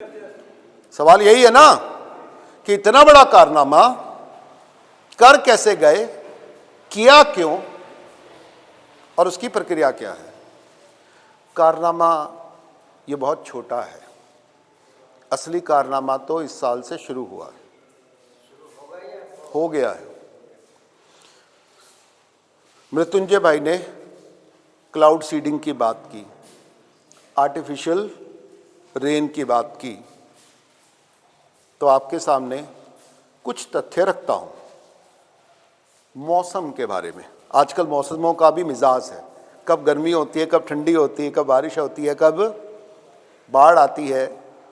सवाल यही है ना कि इतना बड़ा कारनामा कर कैसे गए, किया क्यों और उसकी प्रक्रिया क्या है। कारनामा ये बहुत छोटा है, असली कारनामा तो इस साल से शुरू हुआ है, हो गया है। मृत्युंजय भाई ने क्लाउड सीडिंग की बात की, आर्टिफिशियल रेन की बात की, तो आपके सामने कुछ तथ्य रखता हूं मौसम के बारे में। आजकल मौसमों का भी मिजाज है, कब गर्मी होती है, कब ठंडी होती है, कब बारिश होती है, कब बाढ़ आती है।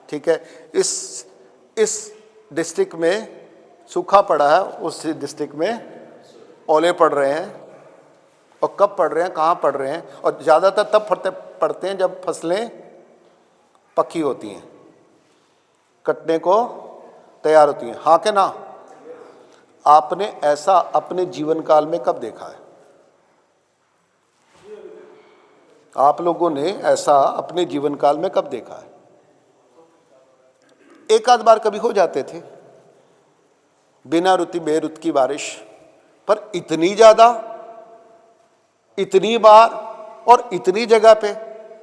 ठीक है, इस डिस्ट्रिक्ट में सूखा पड़ा है, उस डिस्ट्रिक्ट में ओले पड़ रहे हैं, और कब पड़ रहे हैं, कहाँ पड़ रहे हैं, और ज़्यादातर तब पड़ते हैं जब फसलें पकी होती हैं, कटने को तैयार होती हैं। हाँ के ना? आपने ऐसा अपने जीवन काल में कब देखा है? आप लोगों ने ऐसा अपने जीवन काल में कब देखा है? एक आध बार कभी हो जाते थे, बिना रुती बेरुत की बारिश, पर इतनी ज्यादा, इतनी बार और इतनी जगह पे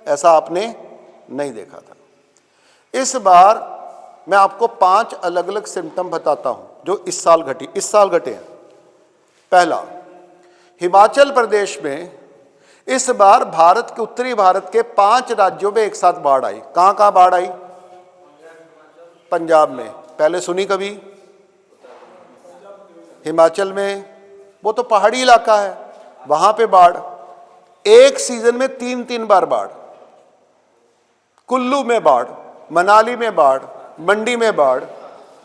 ऐसा आपने नहीं देखा था। इस बार मैं आपको 5 अलग अलग सिम्टम बताता हूं जो इस साल घटे हैं। पहला, हिमाचल प्रदेश में इस बार भारत के उत्तरी भारत के 5 राज्यों में एक साथ बाढ़ आई। कहां कहां बाढ़ आई? पंजाब में, पहले सुनी कभी? हिमाचल में, वो तो पहाड़ी इलाका है, वहां पे बाढ़। एक सीजन में 3-3 बार बाढ़। कुल्लू में बाढ़, मनाली में बाढ़, मंडी में बाढ़,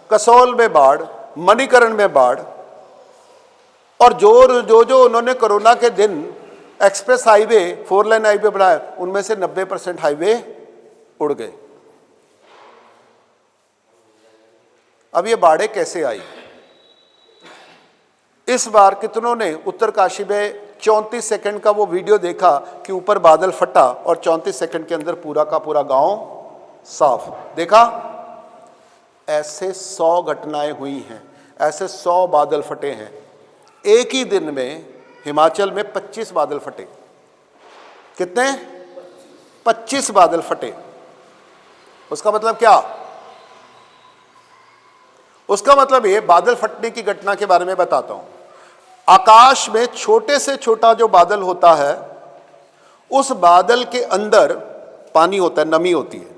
कसौल में बाढ़, मणिकरण में बाढ़। और जो उन्होंने कोरोना के दिन एक्सप्रेस हाईवे, 4 लेन हाईवे बनाया, उनमें से 90% हाईवे उड़ गए। अब ये बाढ़ें कैसे आई? इस बार कितनों ने उत्तरकाशी में 34 सेकंड का वो वीडियो देखा कि ऊपर बादल फटा और 34 सेकंड के अंदर पूरा का पूरा गांव साफ देखा? ऐसे 100 घटनाएं हुई हैं, ऐसे 100 बादल फटे हैं। एक ही दिन में हिमाचल में 25 बादल फटे। कितने? 25 बादल फटे। उसका मतलब क्या? उसका मतलब ये, बादल फटने की घटना के बारे में बताता हूं। आकाश में छोटे से छोटा जो बादल होता है, उस बादल के अंदर पानी होता है, नमी होती है।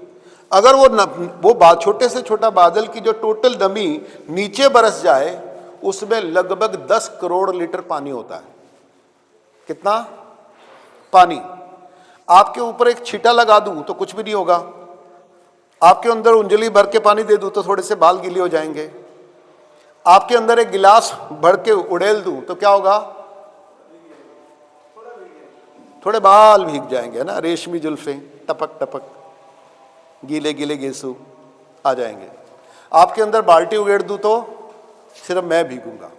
अगर वो छोटे से छोटा बादल की जो टोटल नमी नीचे बरस जाए, उसमें लगभग 10 करोड़ लीटर पानी होता है। कितना पानी? आपके ऊपर एक छींटा लगा दूं तो कुछ भी नहीं होगा, आपके अंदर उंजली भर के पानी दे दूं तो थोड़े से बाल गीले हो जाएंगे, आपके अंदर एक गिलास भर के उड़ेल दूं तो क्या होगा? थोड़े बाल भीग जाएंगे ना, रेशमी जुल्फें टपक टपक, गीले गीले गेसू आ जाएंगे। आपके अंदर बाल्टी उगेड़ दूं तो सिर्फ मैं भीगूंगा।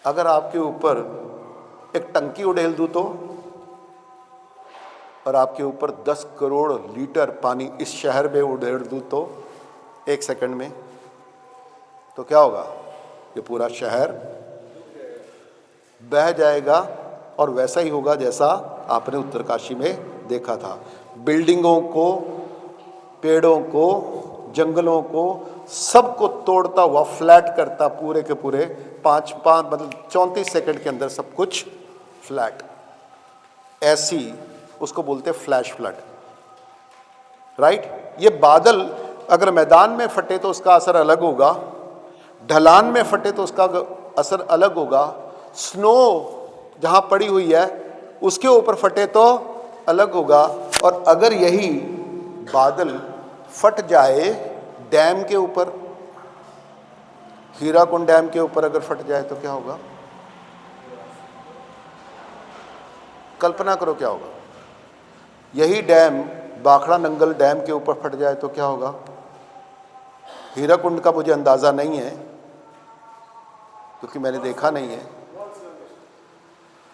अगर आपके ऊपर एक टंकी उड़ेल दूं तो, और आपके ऊपर 10 करोड़ लीटर पानी इस शहर में उड़ेल दूं तो 1 सेकंड में, तो क्या होगा? ये पूरा शहर बह जाएगा। और वैसा ही होगा जैसा आपने उत्तरकाशी में देखा था। बिल्डिंगों को, पेड़ों को, जंगलों को, सबको तोड़ता हुआ, फ्लैट करता पूरे के पूरे 5 मतलब 34 सेकंड के अंदर सब कुछ फ्लैट। ऐसी उसको बोलते फ्लैश फ्लड, राइट? ये बादल अगर मैदान में फटे तो उसका असर अलग होगा, ढलान में फटे तो उसका असर अलग होगा, स्नो जहां पड़ी हुई है उसके ऊपर फटे तो अलग होगा। और अगर यही बादल फट जाए डैम के ऊपर, हीराकुंड डैम के ऊपर अगर फट जाए तो क्या होगा? कल्पना करो क्या होगा। यही डैम भाखड़ा नंगल डैम के ऊपर फट जाए तो क्या होगा? हीराकुंड का मुझे अंदाजा नहीं है क्योंकि मैंने देखा नहीं है।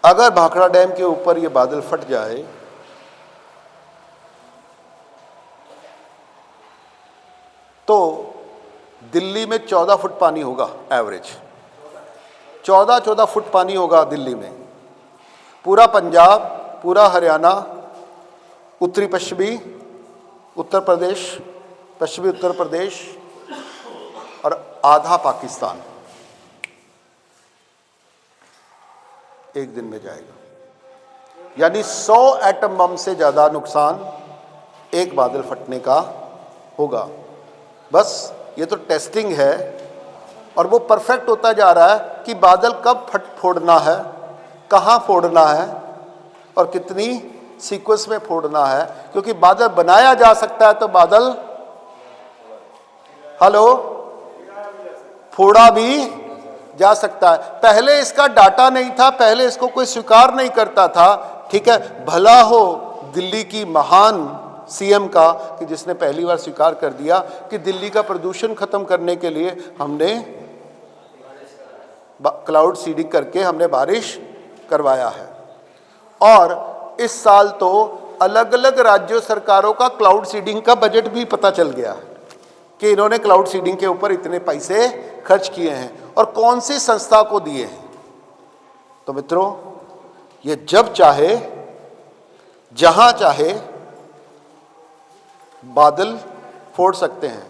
अगर भाखड़ा डैम के ऊपर ये बादल फट जाए तो दिल्ली में 14 फुट पानी होगा एवरेज, 14 फुट पानी होगा दिल्ली में। पूरा पंजाब, पूरा हरियाणा, उत्तरी पश्चिमी उत्तर प्रदेश, पश्चिमी उत्तर प्रदेश और आधा पाकिस्तान एक दिन में जाएगा। यानी 100 एटम बम से ज़्यादा नुकसान एक बादल फटने का होगा। बस ये तो टेस्टिंग है और वो परफेक्ट होता जा रहा है कि बादल कब फोड़ना है, कहाँ फोड़ना है और कितनी सीक्वेंस में फोड़ना है। क्योंकि बादल बनाया जा सकता है तो बादल फोड़ा भी जा सकता है। पहले इसका डाटा नहीं था, पहले इसको कोई स्वीकार नहीं करता था। ठीक है, भला हो दिल्ली की महान सीएम का कि जिसने पहली बार स्वीकार कर दिया कि दिल्ली का प्रदूषण खत्म करने के लिए हमने क्लाउड सीडिंग करके हमने बारिश करवाया है। और इस साल तो अलग अलग राज्यों सरकारों का क्लाउड सीडिंग का बजट भी पता चल गया है कि इन्होंने क्लाउड सीडिंग के ऊपर इतने पैसे खर्च किए हैं और कौन सी संस्था को दिए हैं। तो मित्रों, ये जब चाहे जहां चाहे बादल फोड़ सकते हैं।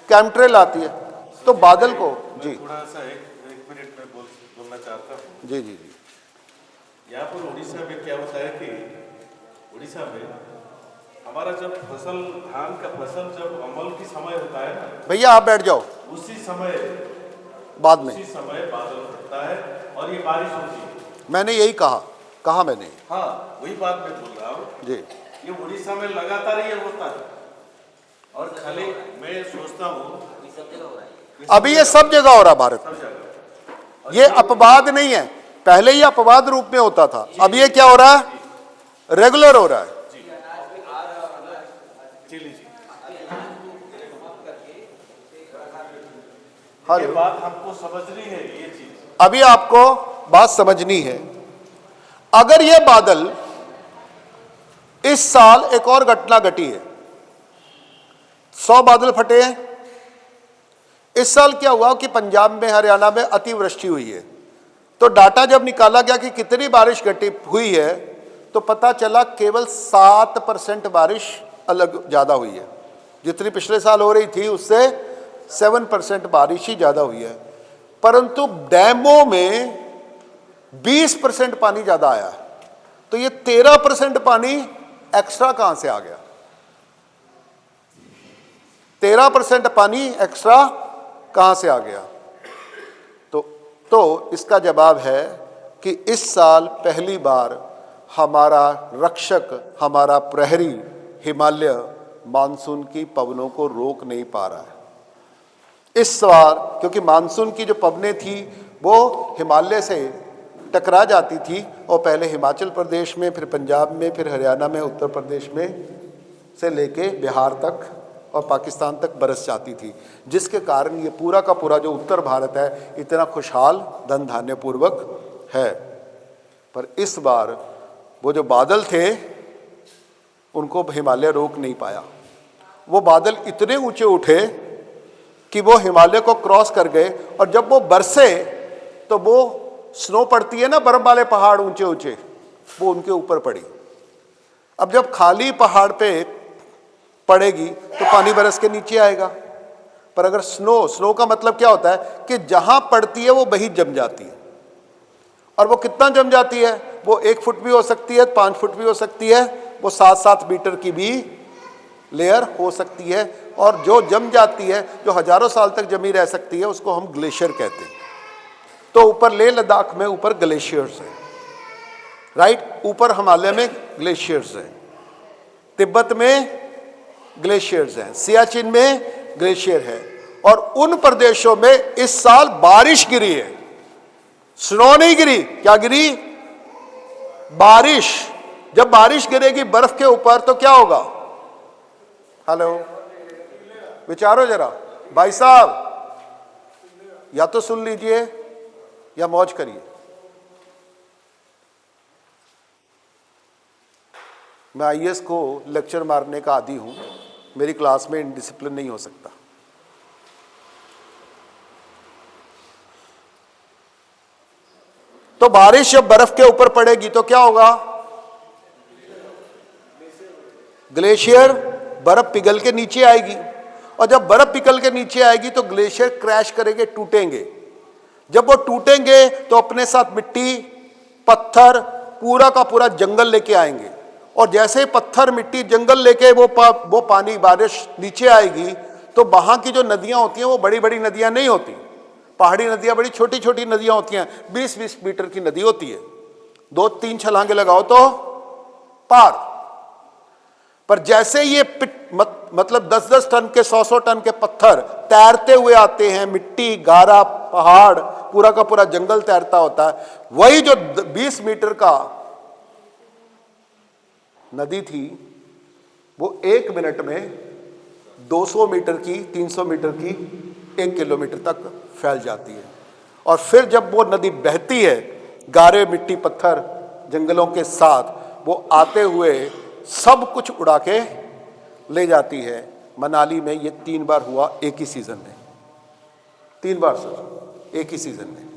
कैमट्रेल आती है तो बादल को जी थोड़ा सा एक मिनट में बोलना चाहता हूँ। जी जी जी यहाँ पर उड़ीसा में क्या होता है कि उड़ीसा में हमारा जब फसल, धान का फसल जब अमल की समय होता है ना, भैया आप बैठ जाओ, उसी समय बाद में उसी समय बादल फटता है और ये बारिश होती है। मैंने यही कहा मैंने। हाँ, वही बात मैं बोल रहा हूँ जी। ये उड़ीसा में लगातार ये होता है और खाली मैं सोचता हूँ अभी ये सब जगह हो रहा भारत सब में। जगह ये अपवाद नहीं है, पहले ये अपवाद रूप में होता था, अब ये क्या हो रहा है, रेगुलर हो रहा है। ये बात हमको समझनी है, ये चीज अभी आपको बात समझनी है। अगर ये बादल, इस साल एक और घटना घटी है, 100 बादल फटे हैं। इस साल क्या हुआ कि पंजाब में, हरियाणा में अतिवृष्टि हुई है। तो डाटा जब निकाला गया कि कितनी बारिश हुई है तो पता चला केवल 7% बारिश अलग ज़्यादा हुई है। जितनी पिछले साल हो रही थी उससे 7% बारिश ही ज़्यादा हुई है। परंतु डैमों में 20% पानी ज़्यादा आया है। तो ये 13% पानी एक्स्ट्रा कहाँ से आ गया? 13% पानी एक्स्ट्रा कहाँ से आ गया? तो इसका जवाब है कि इस साल पहली बार हमारा रक्षक, हमारा प्रहरी हिमालय मानसून की पवनों को रोक नहीं पा रहा है इस बार। क्योंकि मानसून की जो पवनें थी वो हिमालय से टकरा जाती थी और पहले हिमाचल प्रदेश में, फिर पंजाब में, फिर हरियाणा में, उत्तर प्रदेश में से लेके बिहार तक और पाकिस्तान तक बरस जाती थी, जिसके कारण ये पूरा का पूरा जो उत्तर भारत है इतना खुशहाल धन धान्य पूर्वक है। पर इस बार वो जो बादल थे उनको हिमालय रोक नहीं पाया। वो बादल इतने ऊंचे उठे कि वो हिमालय को क्रॉस कर गए और जब वो बरसे तो वो स्नो पड़ती है ना, बर्फ वाले पहाड़ ऊंचे ऊंचे, वो उनके ऊपर पड़ी। अब जब खाली पहाड़ पे पड़ेगी तो पानी बरस के नीचे आएगा। पर अगर स्नो का मतलब क्या होता है कि जहां पड़ती है वो वही जम जाती है। और वो कितना जम जाती है? वो 1 फुट भी हो सकती है, 5 फुट भी हो सकती है, वो 7-7 मीटर की भी लेयर हो सकती है। और जो जम जाती है, जो हजारों साल तक जमी रह सकती है, उसको हम ग्लेशियर कहते हैं। तो ऊपर लेह लद्दाख में ऊपर ग्लेशियर्स हैं, राइट? ऊपर हिमालय में ग्लेशियर्स हैं, तिब्बत में ग्लेशियर्स हैं, सियाचिन में ग्लेशियर है। और उन प्रदेशों में इस साल बारिश गिरी है, स्नो नहीं गिरी। क्या गिरी? बारिश। जब बारिश गिरेगी बर्फ के ऊपर तो क्या होगा? हेलो, विचारो जरा भाई साहब, या तो सुन लीजिए या मौज करिए। मैं आईएएस को लेक्चर मारने का आदी हूँ, मेरी क्लास में इनडिसिप्लिन नहीं हो सकता। तो बारिश जब बर्फ के ऊपर पड़ेगी तो क्या होगा? ग्लेशियर, बर्फ पिघल के नीचे आएगी, और जब बर्फ पिघल के नीचे आएगी तो ग्लेशियर क्रैश करेंगे, टूटेंगे। जब वो टूटेंगे तो अपने साथ मिट्टी, पत्थर, पूरा का पूरा जंगल लेके आएंगे, और जैसे ही पत्थर, मिट्टी, जंगल लेके वो पानी, बारिश नीचे आएगी, तो वहां की जो नदियां होती हैं वो बड़ी बड़ी नदियां नहीं होती, पहाड़ी नदियां बड़ी छोटी छोटी नदियां होती हैं, 20-20 मीटर की नदी होती है, 2-3 छलांगे लगाओ तो पार। पर जैसे ये मतलब 10-10 टन के, 100-100 टन के पत्थर तैरते हुए आते हैं, मिट्टी, गारा, पहाड़, पूरा का पूरा जंगल तैरता होता है, वही जो 20 मीटर का नदी थी वो 1 मिनट में 200 मीटर की, 300 मीटर की, 1 किलोमीटर तक फैल जाती है। और फिर जब वो नदी बहती है गारे, मिट्टी, पत्थर, जंगलों के साथ, वो आते हुए सब कुछ उड़ा के ले जाती है। मनाली में ये 3 बार हुआ एक ही सीजन में, 3 बार सर, एक ही सीजन में।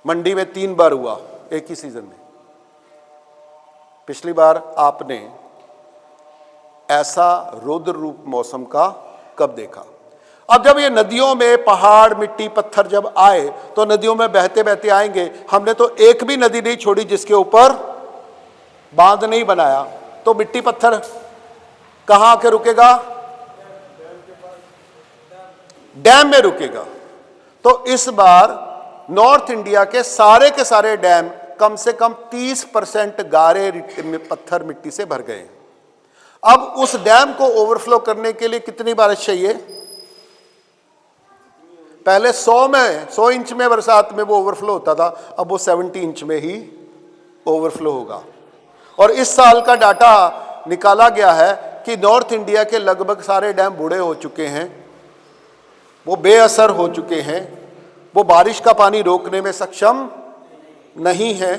मंडी में 3 बार हुआ एक ही सीजन में। पिछली बार आपने ऐसा रौद्र रूप मौसम का कब देखा? अब जब ये नदियों में पहाड़, मिट्टी, पत्थर जब आए तो नदियों में बहते बहते आएंगे। हमने तो एक भी नदी नहीं छोड़ी जिसके ऊपर बांध नहीं बनाया, तो मिट्टी पत्थर कहां आके रुकेगा? डैम में रुकेगा। तो इस बार नॉर्थ इंडिया के सारे डैम कम से कम 30% गारे, पत्थर, मिट्टी से भर गए। अब उस डैम को ओवरफ्लो करने के लिए कितनी बारिश चाहिए? पहले 100 इंच में बरसात में वो ओवरफ्लो होता था, अब वो 70 इंच में ही ओवरफ्लो होगा। और इस साल का डाटा निकाला गया है कि नॉर्थ इंडिया के लगभग सारे डैम बूढ़े हो चुके हैं, वो बेअसर हो चुके हैं, वो बारिश का पानी रोकने में सक्षम नहीं है,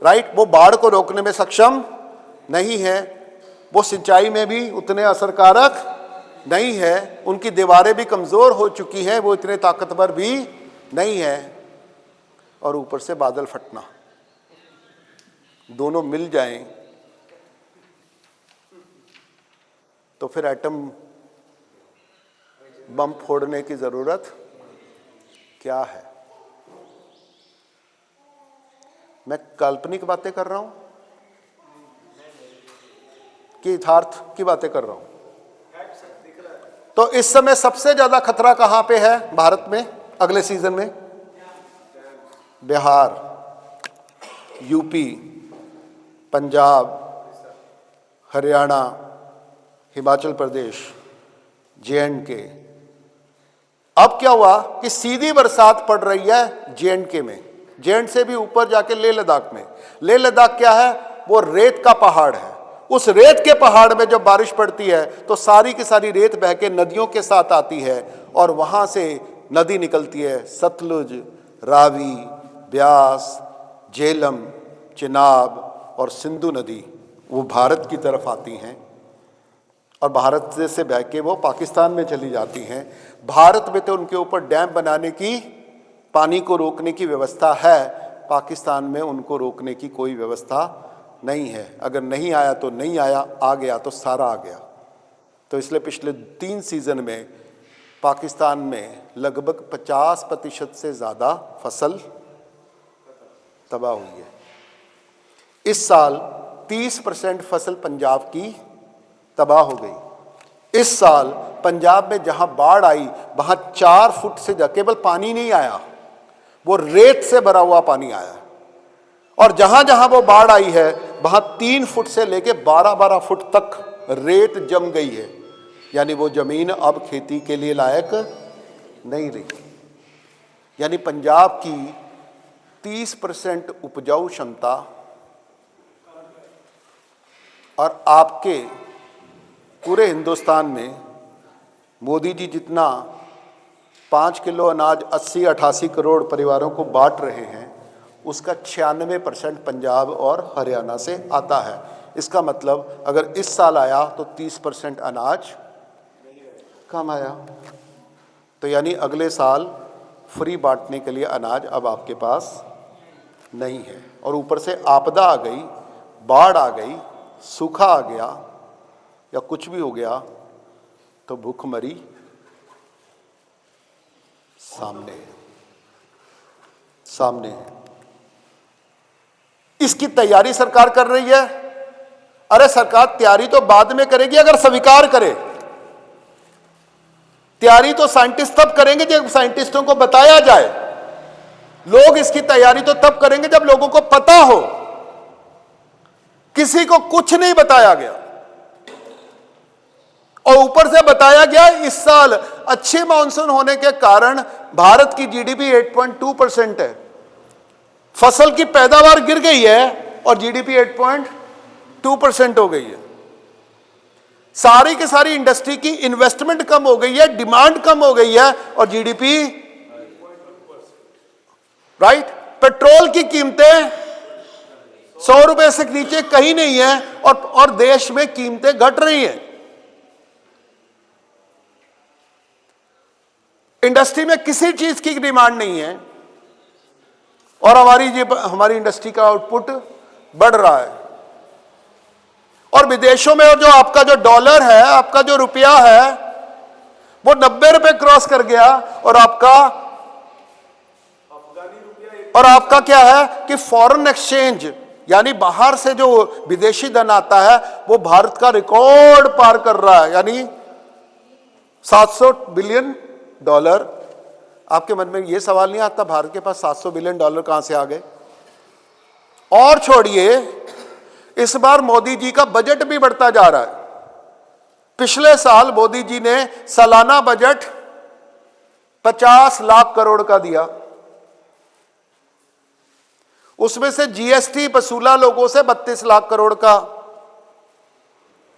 राइट? वो बाढ़ को रोकने में सक्षम नहीं है, वो सिंचाई में भी उतने असरकारक नहीं है, उनकी दीवारें भी कमज़ोर हो चुकी हैं, वो इतने ताकतवर भी नहीं है। और ऊपर से बादल फटना, दोनों मिल जाएं तो फिर एटम बम फोड़ने की ज़रूरत क्या है? मैं काल्पनिक बातें कर रहा हूं कि यथार्थ की बातें कर रहा हूं? तो इस समय सबसे ज्यादा खतरा कहां पे है भारत में अगले सीजन में? Bihar, UP, Punjab, Haryana, Himachal Pradesh, J&K. अब क्या हुआ कि सीधी बरसात पड़ रही है जे.एंड.के में, जे.एंड से भी ऊपर जाके लेह लद्दाख में। लेह लद्दाख क्या है? वो रेत का पहाड़ है। उस रेत के पहाड़ में जब बारिश पड़ती है तो सारी की सारी रेत बह के नदियों के साथ आती है, और वहां से नदी निकलती है, सतलुज, रावी, ब्यास, झेलम, चिनाब और सिंधु नदी, वो भारत की तरफ आती हैं, और भारत से बह के वो पाकिस्तान में चली जाती हैं। भारत में तो उनके ऊपर डैम बनाने की, पानी को रोकने की व्यवस्था है, पाकिस्तान में उनको रोकने की कोई व्यवस्था नहीं है। अगर नहीं आया तो नहीं आया, आ गया तो सारा आ गया। तो इसलिए पिछले 3 सीजन में पाकिस्तान में लगभग 50% से ज़्यादा फसल तबाह हुई है। इस साल 30% फसल पंजाब की तबाह हो गई। इस साल पंजाब में जहां बाढ़ आई वहां 4 फुट से केवल पानी नहीं आया, वो रेत से भरा हुआ पानी आया, और जहां जहां वो बाढ़ आई है वहां 3 फुट से लेके 12-12 फुट तक रेत जम गई है। यानी वो जमीन अब खेती के लिए लायक नहीं रही। यानी पंजाब की 30% उपजाऊ क्षमता और आपके पूरे हिंदुस्तान में मोदी जी जितना 5 किलो अनाज 80-88 करोड़ परिवारों को बांट रहे हैं, उसका 96% पंजाब और हरियाणा से आता है। इसका मतलब अगर इस साल आया तो 30% अनाज कम आया, तो यानी अगले साल फ्री बांटने के लिए अनाज अब आपके पास नहीं है। और ऊपर से आपदा आ गई, बाढ़ आ गई, सूखा आ गया या कुछ भी हो गया तो भूखमरी सामने है, सामने है। इसकी तैयारी सरकार कर रही है। अरे सरकार तैयारी तो बाद में करेगी अगर स्वीकार करे। तैयारी तो साइंटिस्ट तब करेंगे जब साइंटिस्टों को बताया जाए। लोग इसकी तैयारी तो तब करेंगे जब लोगों को पता हो। किसी को कुछ नहीं बताया गया और ऊपर से बताया गया इस साल अच्छे मानसून होने के कारण भारत की जीडीपी 8.2% है। फसल की पैदावार गिर गई है और जीडीपी 8.2% हो गई है। सारी की सारी इंडस्ट्री की इन्वेस्टमेंट कम हो गई है, डिमांड कम हो गई है और जीडीपी, राइट। पेट्रोल की कीमतें 100 रुपए से नीचे कहीं नहीं है और देश में कीमतें घट रही हैं। इंडस्ट्री में किसी चीज की डिमांड नहीं है और हमारी इंडस्ट्री का आउटपुट बढ़ रहा है। और विदेशों में जो आपका जो डॉलर है, आपका जो रुपया है, वो 90 रुपए क्रॉस कर गया और आपका क्या है कि फॉरेन एक्सचेंज यानी बाहर से जो विदेशी धन आता है वो भारत का रिकॉर्ड पार कर रहा है, यानी $700 बिलियन। आपके मन में यह सवाल नहीं आता भारत के पास $700 बिलियन कहां से आ गए? और छोड़िए, इस बार मोदी जी का बजट भी बढ़ता जा रहा है। पिछले साल मोदी जी ने सालाना बजट 50 लाख करोड़ का दिया। उसमें से जीएसटी वसूला लोगों से 32 लाख करोड़ का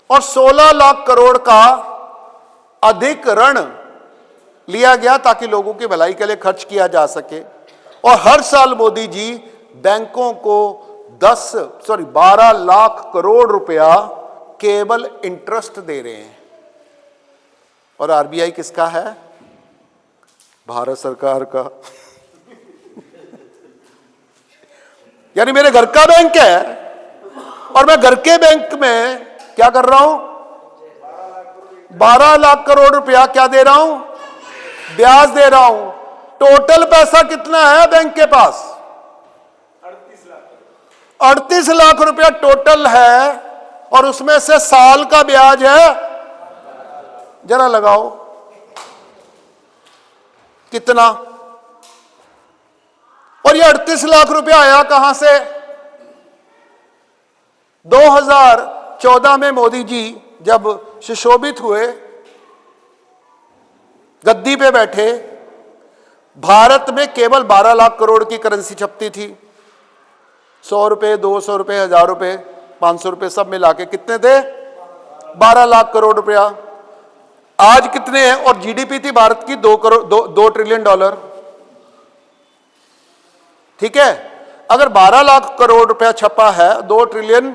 और 16 लाख करोड़ का अधिक ऋण लिया गया ताकि लोगों की भलाई के लिए खर्च किया जा सके। और हर साल मोदी जी बैंकों को 12 लाख करोड़ रुपया केवल इंटरेस्ट दे रहे हैं। और आरबीआई किसका है? भारत सरकार का। यानी मेरे घर का बैंक है और मैं घर के बैंक में क्या कर रहा हूं? 12 लाख करोड़ रुपया क्या दे रहा हूं? ब्याज दे रहा हूं। टोटल पैसा कितना है बैंक के पास? 38 लाख रुपया टोटल है और उसमें से साल का ब्याज है, जरा लगाओ कितना। और ये 38 लाख रुपया आया कहां से? 2014 में मोदी जी जब सुशोभित हुए, गद्दी पे बैठे, भारत में केवल 12 लाख करोड़ की करेंसी छपती थी। 100 रुपए, 200 रुपए, 1000 रुपए, 500 रुपए सब मिला के कितने थे? 12 लाख करोड़ रुपया। आज कितने हैं? और जीडीपी थी भारत की 2 ट्रिलियन डॉलर। ठीक है, अगर 12 लाख करोड़ रुपया छपा है, 2 ट्रिलियन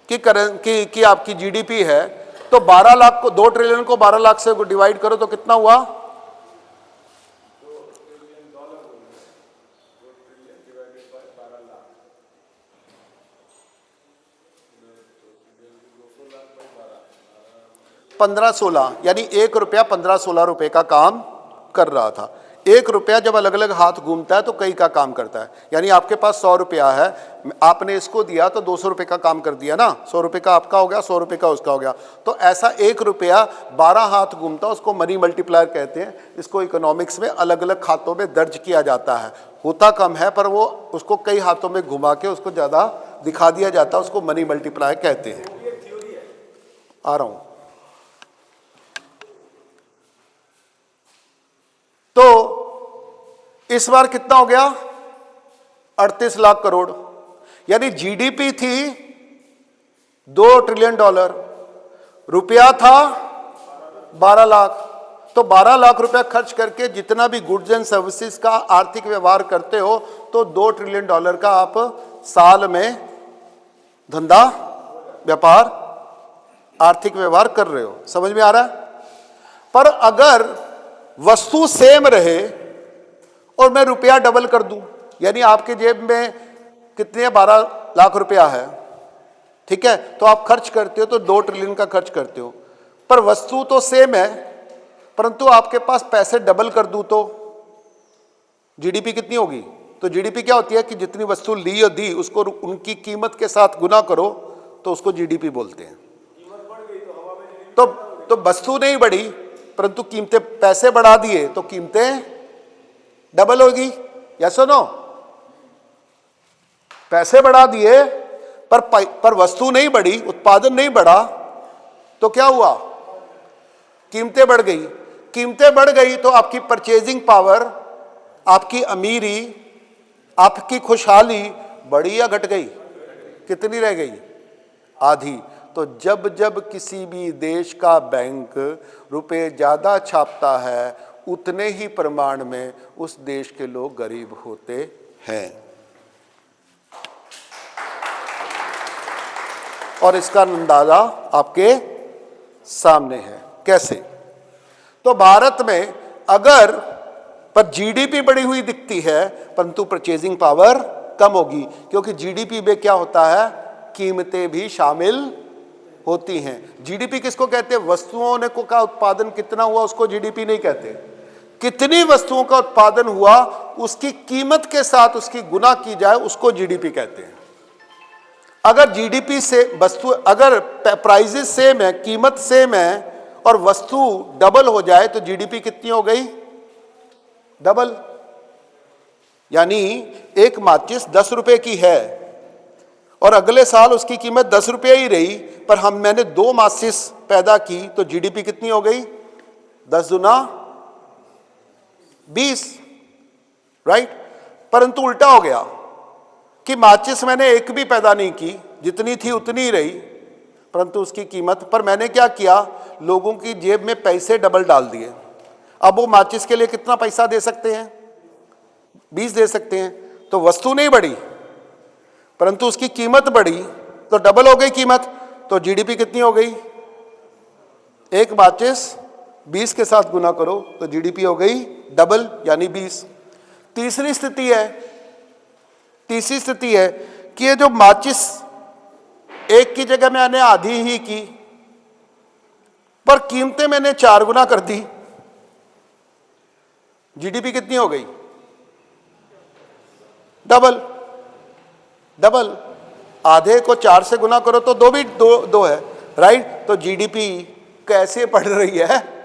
की आपकी जीडीपी है, तो 12 लाख को 2 ट्रिलियन को 12 लाख से डिवाइड करो तो कितना हुआ? $15-16, यानी 1 रुपया 15-16 रुपए का काम कर रहा था। 1 रुपया जब अलग अलग हाथ घूमता है तो कई का काम करता है। यानी आपके पास 100 रुपया है, आपने इसको दिया तो 200 रुपए का काम कर दिया ना। 100 रुपए का आपका हो गया, 100 रुपए का उसका हो गया। तो ऐसा 1 रुपया 12 हाथ घूमता, उसको मनी मल्टीप्लायर कहते हैं। इसको इकोनॉमिक्स में अलग अलग खातों में दर्ज किया जाता है। होता कम है पर वो उसको कई हाथों में घुमा के उसको ज्यादा दिखा दिया जाता है, उसको मनी मल्टीप्लायर कहते हैं। आ रहा हूं। तो इस बार कितना हो गया? 38 लाख करोड़। यानी जीडीपी थी $2 ट्रिलियन, रुपया था 12 लाख। तो 12 लाख रुपया खर्च करके जितना भी गुड्स एंड सर्विसेज का आर्थिक व्यवहार करते हो तो $2 ट्रिलियन का आप साल में धंधा व्यापार आर्थिक व्यवहार कर रहे हो। समझ में आ रहा है? पर अगर वस्तु सेम रहे और मैं रुपया डबल कर दूं, यानी आपके जेब में कितने 12 लाख रुपया है, ठीक है, तो आप खर्च करते हो तो 2 ट्रिलियन का खर्च करते हो, पर वस्तु तो सेम है, परंतु आपके पास पैसे डबल कर दूं तो जीडीपी कितनी होगी? तो जीडीपी क्या होती है कि जितनी वस्तु ली और दी उसको उनकी कीमत के साथ गुना करो तो उसको जीडीपी बोलते हैं। तो वस्तु नहीं बढ़ी परंतु कीमतें, पैसे बढ़ा दिए तो कीमतें डबल होगी। यस और नो? पैसे बढ़ा दिए पर वस्तु नहीं बढ़ी, उत्पादन नहीं बढ़ा, तो क्या हुआ? कीमतें बढ़ गई। कीमतें बढ़ गई तो आपकी परचेजिंग पावर, आपकी अमीरी, आपकी खुशहाली बढ़ी या घट गई? कितनी रह गई? आधी। तो जब जब किसी भी देश का बैंक रुपए ज्यादा छापता है उतने ही प्रमाण में उस देश के लोग गरीब होते हैं। और इसका अंदाजा आपके सामने है। कैसे? तो भारत में अगर पर जीडीपी बढ़ी हुई दिखती है परंतु परचेजिंग पावर कम होगी, क्योंकि जीडीपी में क्या होता है? कीमतें भी शामिल होती हैं। जीडीपी किसको कहते हैं? वस्तुओं ने का उत्पादन कितना हुआ उसको जीडीपी नहीं कहते। कितनी वस्तुओं का उत्पादन हुआ उसकी कीमत के साथ उसकी गुना की जाए उसको जीडीपी कहते हैं। अगर जीडीपी से वस्तु, अगर प्राइसेस सेम है, कीमत सेम है और वस्तु डबल हो जाए तो जीडीपी कितनी हो गई? डबल। यानी एक माचिस 10 रुपए की है और अगले साल उसकी कीमत 10 रुपये ही रही, पर मैंने 2 माचिस पैदा की तो जीडीपी कितनी हो गई? 10 गुना 20, राइट? परंतु उल्टा हो गया कि माचिस मैंने एक भी पैदा नहीं की, जितनी थी उतनी ही रही, परंतु उसकी कीमत पर मैंने क्या किया? लोगों की जेब में पैसे डबल डाल दिए। अब वो माचिस के लिए कितना पैसा दे सकते हैं? 20 दे सकते हैं। तो वस्तु नहीं बढ़ी परंतु उसकी कीमत बढ़ी तो डबल हो गई कीमत, तो जीडीपी कितनी हो गई? एक माचिस 20 के साथ गुना करो तो जीडीपी हो गई डबल, यानी 20। तीसरी स्थिति है कि ये जो माचिस एक की जगह मैंने आधी ही की पर कीमतें मैंने 4 गुना कर दी, जीडीपी कितनी हो गई? डबल। आधे को 4 से गुना करो तो 2 भी 2 है, राइट? तो जीडीपी कैसे बढ़ रही है?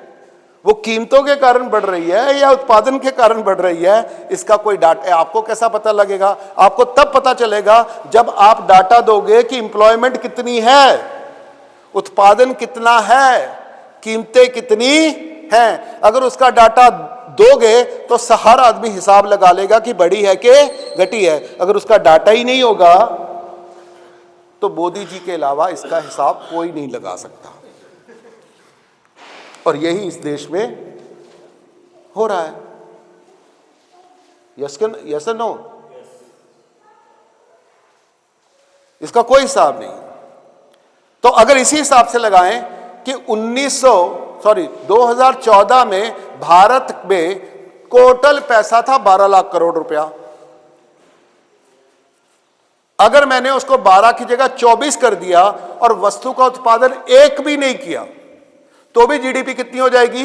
वो कीमतों के कारण बढ़ रही है या उत्पादन के कारण बढ़ रही है? इसका कोई डाटा आपको कैसा पता लगेगा? आपको तब पता चलेगा जब आप डाटा दोगे कि एम्प्लॉयमेंट कितनी है, उत्पादन कितना है, कीमतें कितनी हैं। अगर उसका डाटा दोगे तो हर आदमी हिसाब लगा लेगा कि बढ़ी है कि घटी है। अगर उसका डाटा ही नहीं होगा तो मोदी जी के अलावा इसका हिसाब कोई नहीं लगा सकता। और यही इस देश में हो रहा है। यस और नो? इसका कोई हिसाब नहीं। तो अगर इसी हिसाब से लगाएं कि 2014 में भारत में टोटल पैसा था 12 लाख करोड़ रुपया। अगर मैंने उसको 12 की जगह 24 कर दिया और वस्तु का उत्पादन एक भी नहीं किया तो भी जीडीपी कितनी हो जाएगी?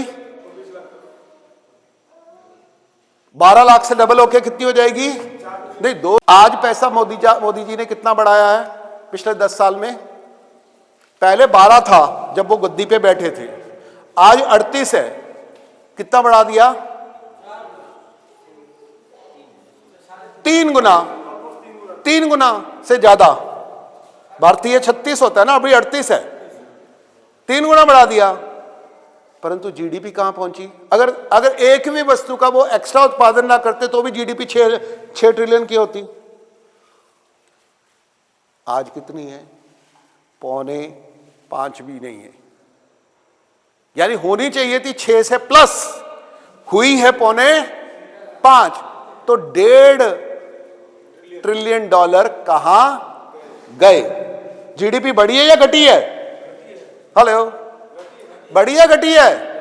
12 लाख से डबल होके कितनी हो जाएगी? नहीं, 2। आज पैसा मोदी जी ने कितना बढ़ाया है पिछले 10 साल में? पहले 12 था जब वो गद्दी पे बैठे थे, आज 38 है। कितना बढ़ा दिया? 3 गुना से ज्यादा। भारतीय 36 होता है ना, अभी 38 है, 3 गुना बढ़ा दिया। परंतु जीडीपी कहां पहुंची? अगर एक भी वस्तु का वो एक्स्ट्रा उत्पादन ना करते तो भी जीडीपी 6 ट्रिलियन की होती। आज कितनी है? 4.5 भी नहीं है। यानी होनी चाहिए थी 6 से प्लस, हुई है 4.5, तो $1.5 ट्रिलियन कहां गए? जीडीपी बढ़ी है या घटी है? हेलो, बढ़ी है घटी है?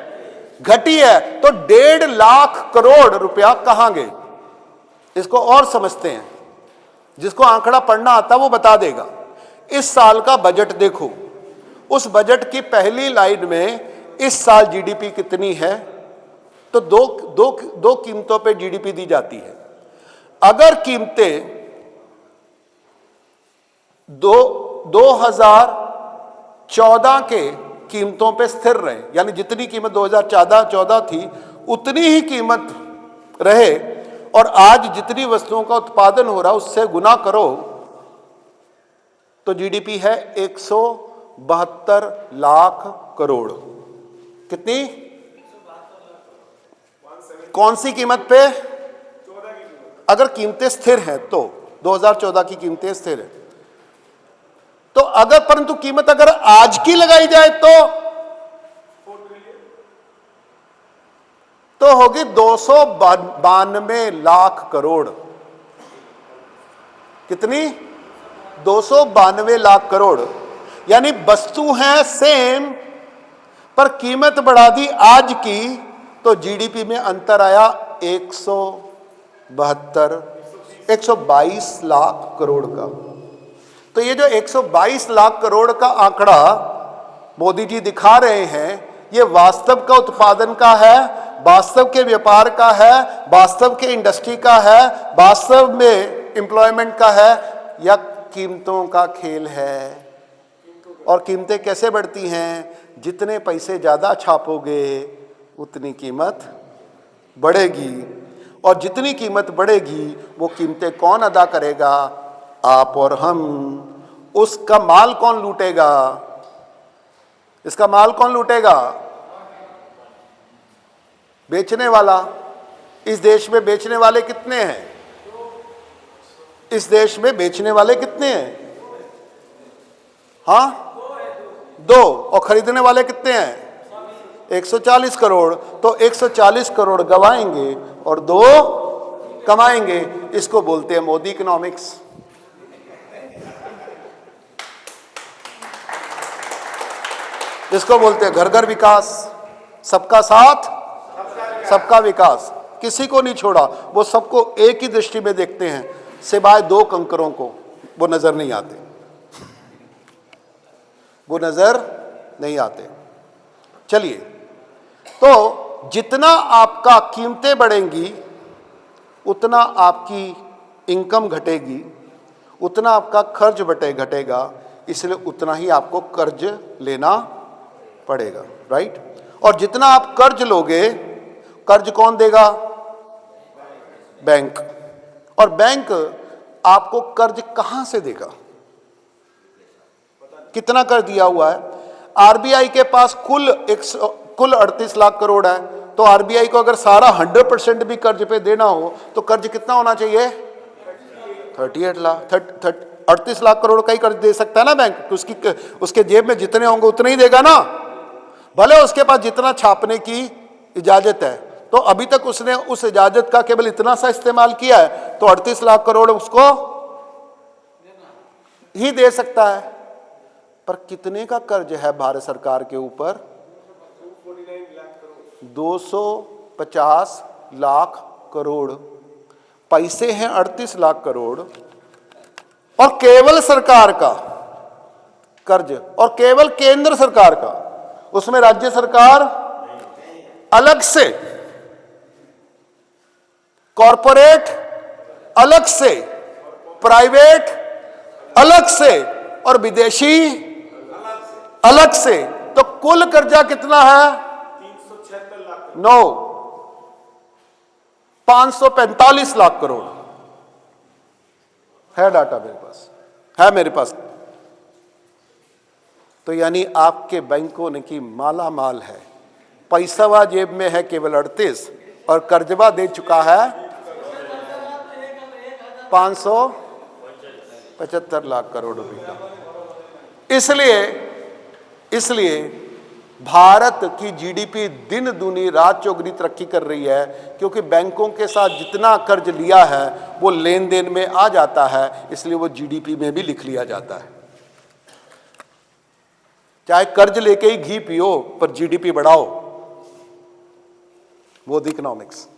घटी है। तो 1.5 लाख करोड़ रुपया कहां गए? इसको और समझते हैं, जिसको आंकड़ा पढ़ना आता वो बता देगा। इस साल का बजट देखो, उस बजट की पहली लाइन में इस साल जीडीपी कितनी है, तो दो कीमतों पे जीडीपी दी जाती है। अगर कीमतें 2014 के कीमतों पे स्थिर रहे, यानी जितनी कीमत 2014 थी उतनी ही कीमत रहे, और आज जितनी वस्तुओं का उत्पादन हो रहा है उससे गुना करो, तो जीडीपी है 172 लाख करोड़। कितनी? कौन सी कीमत पे? अगर कीमतें स्थिर हैं तो 2014 की कीमतें स्थिर है, तो अगर परंतु कीमत अगर आज की लगाई जाए तो होगी 292 लाख करोड़। कितनी? 292 लाख करोड़। यानी वस्तु है सेम, पर कीमत बढ़ा दी आज की, तो जीडीपी में अंतर आया 122 लाख करोड़ का। तो ये जो 122 लाख करोड़ का आंकड़ा मोदी जी दिखा रहे हैं, ये वास्तव का उत्पादन का है, वास्तव के व्यापार का है, वास्तव के इंडस्ट्री का है, वास्तव में एम्प्लॉयमेंट का है, या कीमतों का खेल है? और कीमतें कैसे बढ़ती हैं? जितने पैसे ज़्यादा छापोगे उतनी कीमत बढ़ेगी, और जितनी कीमत बढ़ेगी वो कीमतें कौन अदा करेगा? आप और हम। उसका माल कौन लूटेगा? इसका माल कौन लूटेगा? बेचने वाला। इस देश में बेचने वाले कितने हैं? इस देश में बेचने वाले कितने हैं? हाँ, 2। और खरीदने वाले कितने हैं? 140 करोड़। तो 140 करोड़ गवाएंगे और 2 कमाएंगे। इसको बोलते हैं मोदी इकोनॉमिक्स। इसको बोलते हैं घर घर विकास, सबका साथ सबका विकास। किसी को नहीं छोड़ा, वो सबको एक ही दृष्टि में देखते हैं, सिवाय 2 कंकरों को, वो नजर नहीं आते, वो नजर नहीं आते। चलिए, तो जितना आपका कीमतें बढ़ेंगी उतना आपकी इनकम घटेगी, उतना आपका खर्च घटेगा, इसलिए उतना ही आपको कर्ज लेना पड़ेगा, राइट? और जितना आप कर्ज लोगे, कर्ज कौन देगा? बैंक। और बैंक आपको कर्ज कहां से देगा? कितना कर्ज दिया हुआ है? आरबीआई के पास कुल 38 लाख करोड़ है, तो आरबीआई को अगर सारा 100% भी कर्ज पे देना हो तो कर्ज कितना होना चाहिए? 38 लाख करोड़ का ही कर्ज दे सकता है ना बैंक। उसके जेब में जितने होंगे उतने ही देगा ना, भले उसके पास जितना छापने की इजाजत है। तो अभी तक उसने उस इजाजत का केवल इतना सा इस्तेमाल किया है, तो 38 लाख करोड़ उसको ही दे सकता है। पर कितने का कर्ज है भारत सरकार के ऊपर? 250 लाख करोड़। पैसे हैं 38 लाख करोड़, और केवल सरकार का कर्ज, और केवल केंद्र सरकार का, उसमें राज्य सरकार अलग से, कॉरपोरेट अलग से, प्राइवेट अलग से, और विदेशी अलग से। तो कुल कर्जा कितना है? 545 लाख करोड़ है। डाटा मेरे पास है, मेरे पास। तो यानी आपके बैंकों ने की माला माल है, पैसावा जेब में है केवल 38, और कर्जवा दे चुका है 575 लाख करोड़ रुपए का। इसलिए भारत की जीडीपी दिन दूनी रात चौगुनी तरक्की कर रही है, क्योंकि बैंकों के साथ जितना कर्ज लिया है वो लेन देन में आ जाता है, इसलिए वो जीडीपी में भी लिख लिया जाता है। चाहे कर्ज लेके ही घी पियो पर जीडीपी बढ़ाओ, मोदी इकोनॉमिक्स।